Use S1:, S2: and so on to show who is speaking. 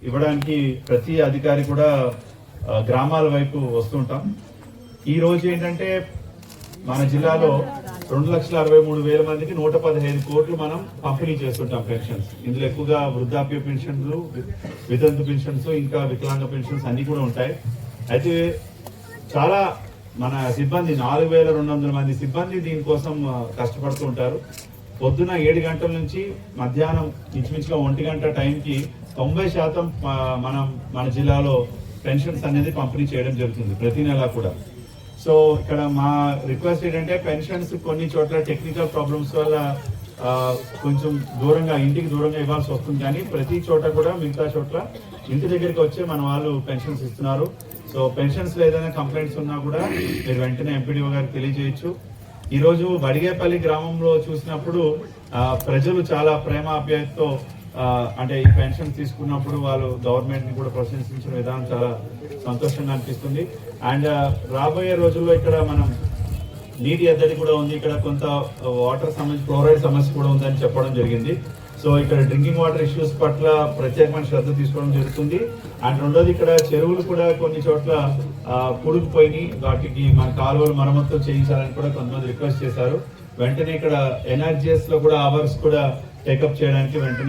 S1: ఇవ్వడానికి ప్రతి అధికారి కూడా గ్రామాల వైపు వస్తుంటాం. ఈ రోజు ఏంటంటే మన జిల్లాలో 2,63,000 మందికి 115 కోట్లు మనం పంపిణీ చేస్తుంటాం పెన్షన్స్. ఇందులో ఎక్కువగా వృద్ధాప్య పెన్షన్లు, వితంతు పెన్షన్స్, ఇంకా వికలాంగ పెన్షన్స్ అన్ని కూడా ఉంటాయి. అయితే చాలా మన సిబ్బంది 4,200 మంది సిబ్బంది దీనికోసం కష్టపడుతూ ఉంటారు. పొద్దున 7 గంటల నుంచి మధ్యాహ్నం ఇంచుమించుగా 1 గంట టైంకి 90% మన జిల్లాలో పెన్షన్స్ అనేది పంపిణీ చేయడం జరుగుతుంది ప్రతి నెల కూడా. సో ఇక్కడ మా రిక్వెస్ట్ ఏంటంటే పెన్షన్స్ కొన్ని చోట్ల టెక్నికల్ ప్రాబ్లమ్స్ వల్ల కొంచెం ఇంటికి దూరంగా ఇవ్వాల్సి వస్తుంది, కానీ ప్రతి చోట కూడా మిగతా చోట్ల ఇంటి దగ్గరికి వచ్చే మన వాళ్ళు పెన్షన్స్ ఇస్తున్నారు. సో పెన్షన్స్ లో ఏదైనా కంప్లైంట్స్ ఉన్నా కూడా మీరు వెంటనే ఎంపీడీఓ గారికి తెలియజేయచ్చు. ఈ రోజు బడిగేపల్లి గ్రామంలో చూసినప్పుడు ప్రజలు చాలా ప్రేమ ఆప్యాయతతో అంటే ఈ పెన్షన్ తీసుకున్నప్పుడు వాళ్ళు గవర్నమెంట్ ని కూడా ప్రశంసించిన విధానం చాలా సంతోషంగా అనిపిస్తుంది. అండ్ రాబోయే రోజుల్లో ఇక్కడ మనం నీటి ఎద్దడి కూడా ఉంది, ఇక్కడ కొంత వాటర్ సమస్య, ఫ్లోరైడ్ సమస్య కూడా ఉందని చెప్పడం జరిగింది. సో ఇక్కడ డ్రింకింగ్ వాటర్ ఇష్యూస్ పట్ల ప్రత్యేకమైన శ్రద్ధ తీసుకోవడం జరుగుతుంది. అండ్ రెండోది ఇక్కడ చెరువులు కూడా కొన్ని చోట్ల కూడుకుపోయినాయి, వాటికి మన కాలువలు మరమ్మతులు చేయించాలని కూడా కొంతమంది రిక్వెస్ట్ చేశారు. వెంటనే ఇక్కడ ఎన్ఆర్జీఎస్ లో కూడా అవర్స్ కూడా టేకప్ చేయడానికి వెంటనే